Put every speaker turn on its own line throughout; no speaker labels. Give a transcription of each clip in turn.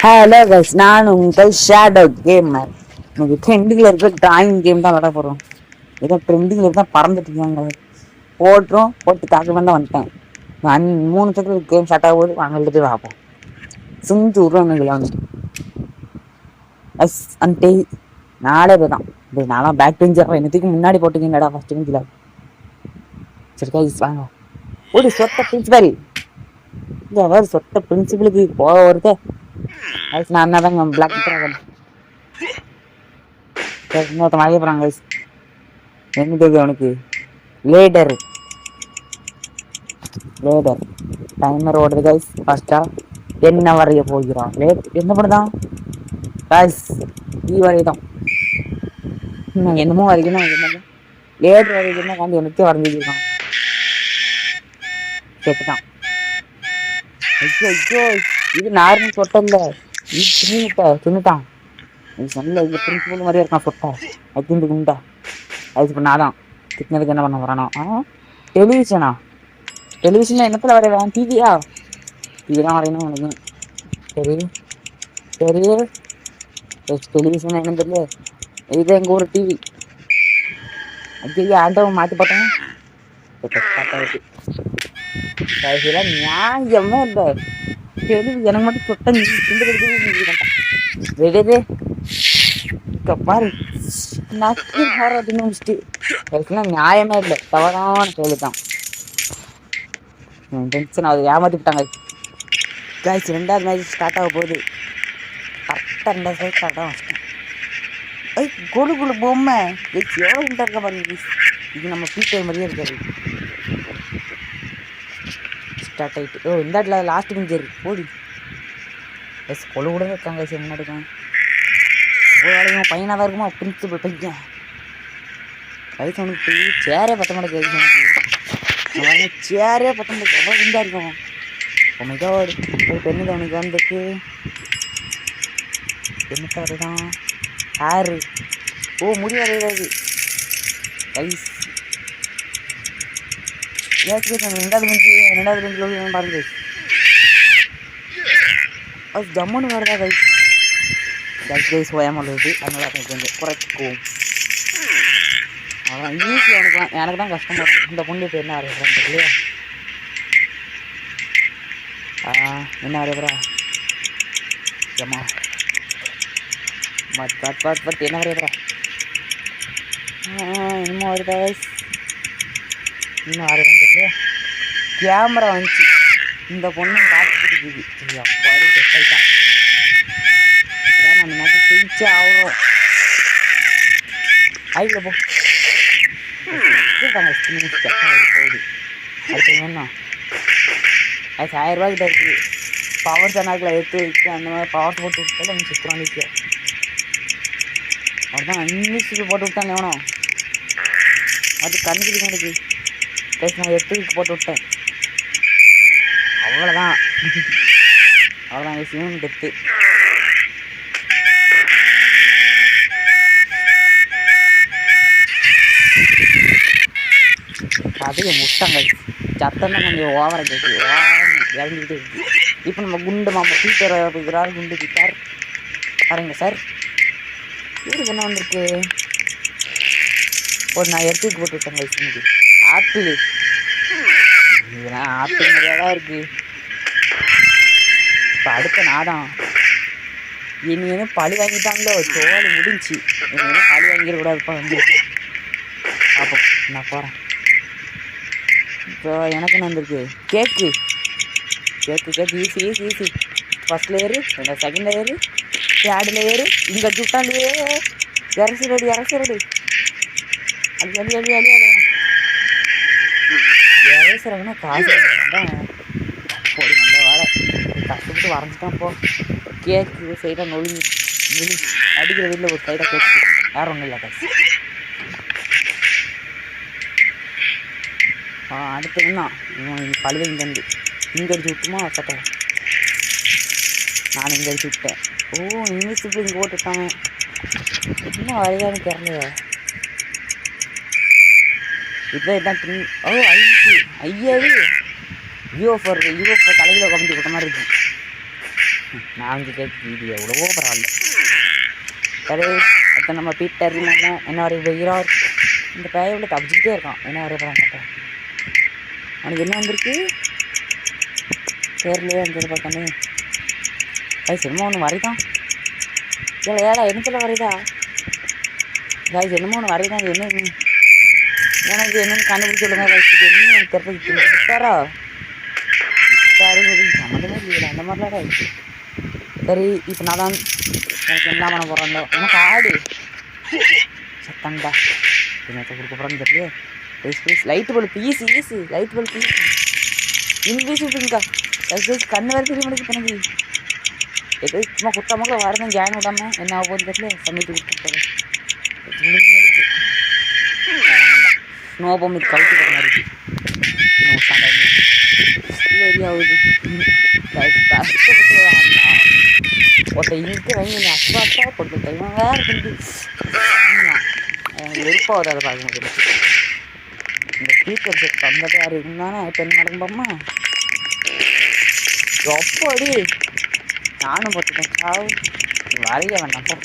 Hello guys, நான் உங்கள் shadow gamer. இன்னைக்கு ட்ரெண்டிங்ல இருக்க டிராயிங் கேம் தான் விளையாட போறோம். ஏதோ ட்ரெண்டிங்ல தான் பறந்துட்டு இருக்காங்க. போட்டு தாக்கு தான் வந்துட்டேன். நான் 3 செகண்ட் கேம் ஸ்டார்ட் ஆகும் போது வாங்க எழுதிட்டு பார்ப்போம். சிந்து விடுறானுங்களான்னு எஸ் அன்டே 4 பேர் தான். நான்லாம் பேக் பெஞ்சர் என்னத்துக்கு முன்னாடி போட்டுக்கீங்கடா ஃபர்ஸ்ட் பெஞ்சில். சரி கைஸ் வாங்க. ஒரு சொத்த பிரின்சிபல் இந்த அவர் சொத்த பிரின்சிபலுக்கு போக வருது. நான் தாங்க பிளாக் இன்னொருத்த வாங்க போறாங்க கைஸ். என்ன தெரியுது அவனுக்கு? லேடர் டைமர் ஓடுது கைஸ். ஃபர்ஸ்டா என்ன வரைய போகிறான்? என்ன பண்ணுதான் கைஸ்? வரைதான் என்னமோ வரைக்கணும். லேடர் வரைக்கும் வந்து எனக்கு வரைஞ்சிருக்கான். கேட்டுதான். ஐயோ இது நார்மல் சொட்டம் இல்ல, இது தின்னுட்டான். நல்ல இது பிரின்சிபல் மாதிரியே இருக்கான் சொட்டா. அது குண்டா அது இப்போ நான் தான் திட்டினதுக்கு என்ன பண்ண போறானோ? டெலிவிஷனா என்னத்துல வரைவேன்? டிவியா? டிவி தான் வரையணும் உனக்கு. சரி டெலிவிஷன் என்னன்னு தெரியல. இது எங்க ஊர் டிவி. ஐயோ ஆண்டவன் மாற்றி பார்த்தேன். நியாயமே இல்லை. எனக்கு மட்டும் சொட்டம் பாரு. நியாயமே இல்லை, தவறான கேள்விதான். டென்ஷன் ஆகுது, ஏமாத்தி விட்டாங்க கைஸ். 2வது மேட்ச் ஸ்டார்ட் ஆக போகுது. கரெக்டாக 2வது மேட்ச் ஸ்டார்ட் ஆகும். கொழு பொம்மை எவ்வளோ உண்டா இருக்க பாருங்க. இது நம்ம பீட்டர் மாதிரியே இருக்காது. ஸ்டார்ட் ஆகிட்டு இந்த இடத்துல லாஸ்ட் பிஞ்சர் ஓடி எஸ் கொழு கூட இருக்காங்க. சரி முன்னாடி ஒரு பையனாக தான் இருக்குமா பிரின்சிபல் பையன். கைஸ் அவனுக்கு போய் சேரே பத்த மாட்டேங்குது. சேரே பத்த மாட்டேங்குது. எவ்வளோ குண்டா இருக்கும். ஒரு பெண்ணு அவனுக்கு வந்துட்டு என்ன வரைதான் ஹேரு. முடி வரையாது கைஸ். 2வது பெஞ்சில் பாருங்க. அது ஜம்முன்னு வருதா கைஸ்? கைஸ் ஓயாமல்லுது. அதனால கொஞ்சம் குறைச்சிக்குவோம். அதான் ஈஸி. எனக்கு தான் கஷ்டமாக இருக்கும். இந்த பொண்ணு இப்போ என்ன வரைகிறான்னு தெரியலையா? என்ன வரைகிறா? ஏமா பட் என்ன வரைகிறா? என்னமோ வருதா கைஸ்? இன்னும் வரைகிறான்னு தெரியலையா? கேமரா வந்துச்சு. இந்த பொண்ணு பார்த்துட்டு சரியா பாரு. செட்டாயிட்டான். நம்ம நாட்டு செஞ்சே ஆகிறோம். ஆயில போ போகுது. அடுத்து என்ன? அது 1000 ரூபாய்க்கிட்ட இருக்குது. பவர் சேனக்கில் எடுத்து வச்சு அந்த மாதிரி பவர் போட்டு விட்டாலும் அவங்க சுத்தம் நிற்க. அதுதான் இங்கிலீஷுக்கு போட்டு விட்டாங்க. எவனோ அது கண்ணுக்கு கணக்கு கைஸ். நான் எடுத்து போட்டு விட்டேன். அவ்வளோதான் விஷயம். டெத்து அதுக்கு முட்டாங்க. சத்தம் தான் கொஞ்சம் ஓவராக கேட்குது. இறங்கிக்கிட்டே இருக்கு. இப்போ நம்ம குண்டு மாமா டீச்சர் போய்க்கிறாரு. குண்டு டீச்சர் பாருங்க சார். இதுக்கு என்ன வந்திருக்கு? நான் எடுத்துக்கு போட்டு விட்டேன் கைஸ். இன்னைக்கு ஆப்பிள் இதெல்லாம் ஆப்பிள் நிறையா தான் இருக்குது. இப்போ அடுத்த நாதான் இனி பழி வாங்கிட்டாங்களோ சோழி முடிஞ்சு. இனி பழி வாங்கிடக்கூடாதுப்பா. வந்து அப்போ நான் போகிறேன். இப்போ எனக்கு என்ன வந்திருக்கு? Cake easy. First layer, second layer, 3rd layer. இங்கே சுட்டாலே இறசி ரெடி. அடி இறசுறவனா காசு தான் போடி. நல்ல வேலை கஷ்டப்பட்டு வரைஞ்சிட்டான். போ கேக்கு சைடாக நொழுங்கி அடிக்கிற வீட்டில் ஒரு சைடாக கேக்கு. வேறு ஒன்றும் இல்லை காசு. அடுத்து என்ன? பழுவை இங்கே அடிச்சு விட்டுமா சட்டை. நான் இங்கே அடிச்சு விட்டேன். இங்கிலீஷுக்கு இங்கே போட்டுட்டாங்க. என்ன வரையான்னு தெரியலையே. இதுதான் ஐயாவது யூஎஃப்ஓ தலையில் கமிட்டி போட்ட மாதிரி இருக்கு. நாலஞ்சு கேக்கு இது எவ்வளவோ பரவாயில்ல. சரி அடுத்த நம்ம பீட்டர் என்ன வரைய வெயிறார் இந்த பேயை விட தப்பிச்சுக்கிட்டே இருக்கான். என்ன வரைய போகிறாங்க அவனுக்கு என்ன வந்திருக்கு பேர்லேயே வந்தது பார்த்தானே. காய்ஸ் என்னமோ ஒன்று வரைதான் இல்லை ஏடா என்னத்தில் வரைதா காய்ஸ் என்னமோ ஒன்று வரைதான். அது என்ன எனக்கு என்னென்னு கண்டுபிடிச்சி விடுங்க காய்ஸ். இது என்ன எனக்கு தெரியல. விட்டாரா சம்மந்தமே இல்லை அந்த மாதிரிலாம் காய்ச்சி. சரி இப்போ நான் தான் எனக்கு என்ன பண்ண போகிறோம். எனக்கு ஆடு சத்தண்டா என்னத்தை கொடுக்க போகிறான்னு தெரியல. ப்ளீஸ் ப்ளீஸ் லைட்டு போல் ப்ளீஸ் ஈஸு லைட் போல் ப்ளீஸ் இன்விசிபிள்க்கா ப்ளீஸ் கண்ணு வரை தெரிய முடியுது எனக்கு. எது சும்மா குத்தாமக்களை வரதான் ஜாயின் விடாமல் என்ன ஆக போகுது தெரியல. சமைத்து கொடுத்துருப்பாரு ஸ்னோபம் இது கவுத்து போகிற மாதிரி ஆகுது. ஒருத்த இங்கே வாங்கி அஸ்வா போட்டு தைவன் வேறு இருந்து எனக்கு விருப்பாகுது. அதை பார்க்கும்போது இந்த ஸ்பீக்கர் செட் பம்பட்டு யார் இருந்தானே இப்போ என்ன நடக்கும்போம்மா எப்போ அடி நானும் போட்டுட்டேன் சாவு வரைய வேண்டாம்.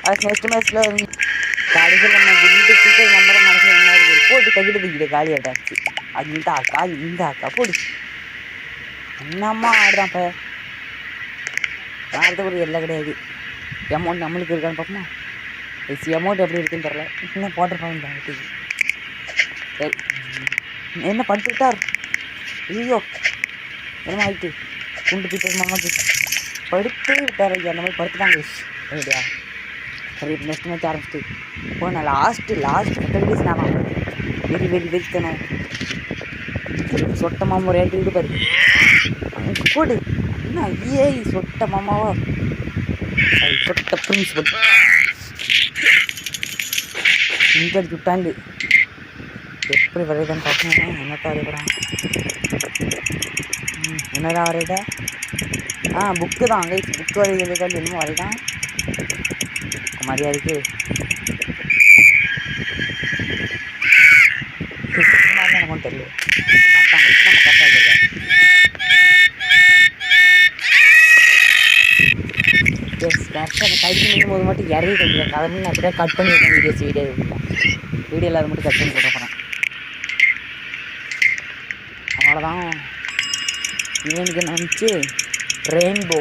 அது நெக்ஸ்ட் மேட்ச்சில் கடைசியில் நம்ம குண்டு ஸ்பீக்கர் நம்பரை மனசு என்ன போட்டு தகிடுது காலியாட்டாச்சு. அந்த அக்கா இந்த அக்கா போடு என்னம்மா ஆடுறான். இப்போ ஆடுறது ஒரு எல்லாம் கிடையாது. அமௌண்ட் நம்மளுக்கு இருக்கான்னு பார்ப்போமா. அமௌண்ட் எப்படி இருக்குன்னு தெரில. இன்னும் போட்டிருப்பாங்க. சரி என்ன படுத்துக்கிட்டார் ஐயோ என்ன ஆகிட்டு குண்டு பீட்டர் மாமாக்கு படுத்து விட்டார். அந்த மாதிரி படுத்துட்டாங்க ஐடியா. சரி இப்போ நெக்ஸ்ட் மேட்ச் ஆரம்பிச்சிட்டு இப்போ நான் லாஸ்ட்டு 30 டேஸ் நான் வெறித்தனும். சரி சொட்ட மாமா ஒரு ஏன்ட்டு விடுப்பாரு போடு என்ன ஐயே சொட்ட மாமாவா அது சொட்ட பிரின்சிபல் இங்கே அடிச்சு விட்டாண்டு எப்படி வரையுதான்னு பார்க்கணும். என்னத்தான் வரைகிறான் என்னதான் வரையுதா புக்கு தான் அங்கே புக்கு வரைகிறதுக்காக என்னமோ வரைதான் மரியாதைக்கு எனக்கு தெரியல. நம்ம கரெக்டாக இருக்கேன். எஸ் கரெக்டாக அந்த டைப் பண்ணும் போது மட்டும் இறங்கி கொஞ்சம் அதை நான் அப்படியே கட் பண்ணி வீடியோவில் அதை மட்டும் கட் பண்ணி போட போகிறேன். அவ்வளோதான். இவனுக்கு என்ன வந்துச்சு ரெயின்போ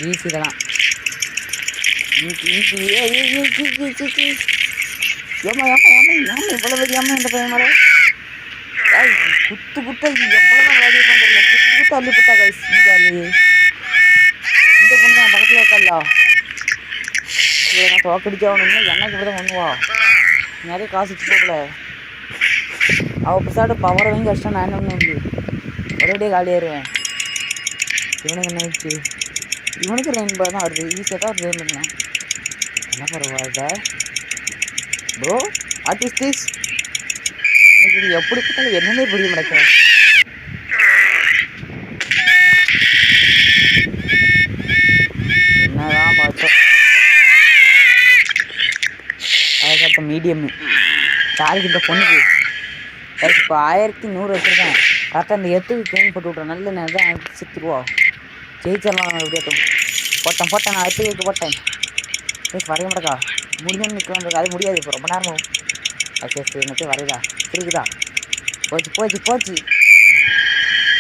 ஈஸி தான். இவ்வளோ தெரியாம இந்த பையன் மேலே குத்து குத்த எவ்வளோதான் விளையாடி பண்ணுறல குத்து குத்து அள்ளி புட்டா கைஸ். இந்த பொண்ணு நான் பக்கத்தில் இருக்கா நான் தோக்கடிச்சாகணும்னா என்னைக்கு இப்படி தான் பண்ணுவா. நிறைய காசு வச்சு போகல அவள் பிசாடு பவரை வாங்கி கஷ்டம். நான் என்ன பண்ண ஒரேடியே காலியாயிருவேன். இவனுக்கு என்ன ஆயிடுச்சு. இவனுக்கு ரெயின்போ தான் வருது. ஈஸியாக தான் வருது. என்ன பரவாயில்ல ப்ரோ வாட் இஸ் திஸ். எனக்கு இது எப்படி பார்த்தாலும் என்னன்னே புரிய மாட்டேன். என்னதான் பார்த்தோம் அதுக்கப்புற மீடியம் யாருக்கு இந்த பொண்ணுக்கு இப்போ 1100 வச்சுருக்கேன். கரெக்டாக அந்த எத்துக்கு க்ளீன் போட்டு விட்றேன். நல்ல நேரம் தான் சித்துருவா ஜெயிச்சிடலாம். எப்படியாட்டும் போட்டேன் நான் எத்துக்கு போட்டேன். வரைய மாட்டேக்கா முடிஞ்சோன்னு நிற்கலாம். அது முடியாது. இப்போ ரொம்ப நேரம் சரி எனக்கு வரைதா இருக்குதா போச்சு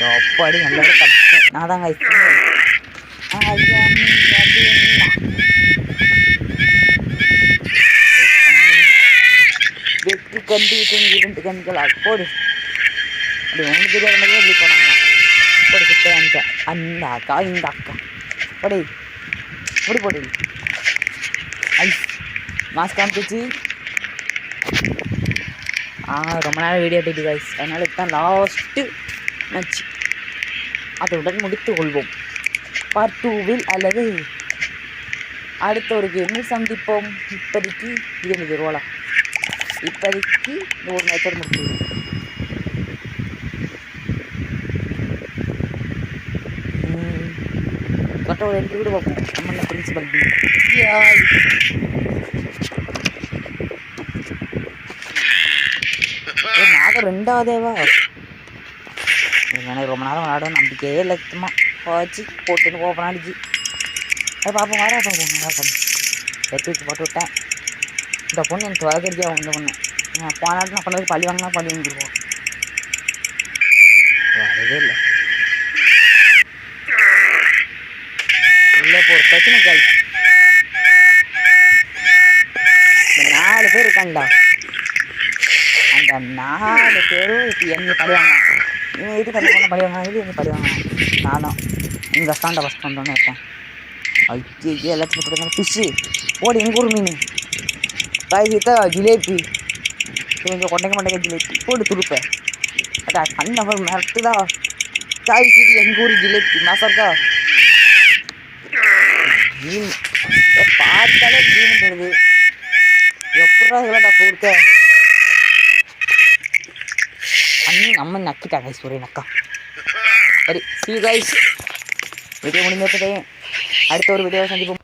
அப்பாடி நல்ல தப்பு. நான் தாங்க வெற்றி கண்டு 2 கண்கள் போடு அப்படி ஒன்று தெரியாத மாதிரியே இப்படி போனாங்க. போடு கிட்ட அந்த அக்கா இந்த அக்கா போடு இப்படி போடு ஐஸ் மாஸ்க் காமிச்சு. ரொம்ப நேரம் வீடியோ எடுத்து கைஸ். அதனால் இதுதான் லாஸ்ட்டு மேட்ச். அதனுடன் முடித்து கொள்வோம். பார்ட் 2வில் அல்லது அடுத்த ஒரு கேமில் சந்திப்போம். இப்போதைக்கு இது எனக்கு ரோலா. இப்போதைக்கு இந்த ஒரு மேட்சோடு முடிச்சு கரெக்டாக ஒரு 2 வீடு பார்ப்போம். நம்ம பிரின்சிபல் நாங்கள் 2ஆவதேவா எனக்கு ரொம்ப நேரம் விளையாடும் நம்பிக்கையே இல்லை சுத்தமாக. வச்சு போட்டு ஓப்பன் அடிச்சு அதை பார்ப்போம் வர பார்ப்போம் தூக்கி போட்டு விட்டேன். இந்த பொண்ணு எனக்கு வளர்க்குறதே இந்த பொண்ணு போனாட்டு நான் பண்ணது பழி வாங்கினா பழி வாங்கிடுவோம். வரவே இல்லை இல்லை இப்போ ஒரு பிரச்சனை காய். இந்த 4 பேர் இருக்காண்டா, அந்த 4 பேரும் இப்போ எங்கே பழிவாங்க. இவன் எது கறி பண்ண பழிவாங்க, இது எங்கே பழிவாங்க. நானும் இங்கே ஸ்டாண்டை ஃபஸ்ட் வந்தோன்னு இருக்கேன். ஐயோ எல்லாத்தையும் போட்டு ஃபிஷ்ஷு ஓடி எங்கள் ஊர் மீன் காய் சீத்தா ஜிலேபி கொஞ்சம் கொண்டைக்க ஜிலேபி போட்டு துடுப்பேன். அட்டா கண்ண மிரட்டுதா காய் சீட்டு எங்கள் ஊர் ஜிலேபி மாசாக்கா மீன் பார்த்தாலே மீன் தருது. எப்படா இதெல்லாம் நான் கொடுக்க அண்ணன் அம்மன் நக்கிட்டா கைஸ் ஒரே நக்கா. சரி சி கைஸ் வீடியோ முடிஞ்சப்பதே அடுத்த ஒரு வீடியோவை சந்திப்போம்.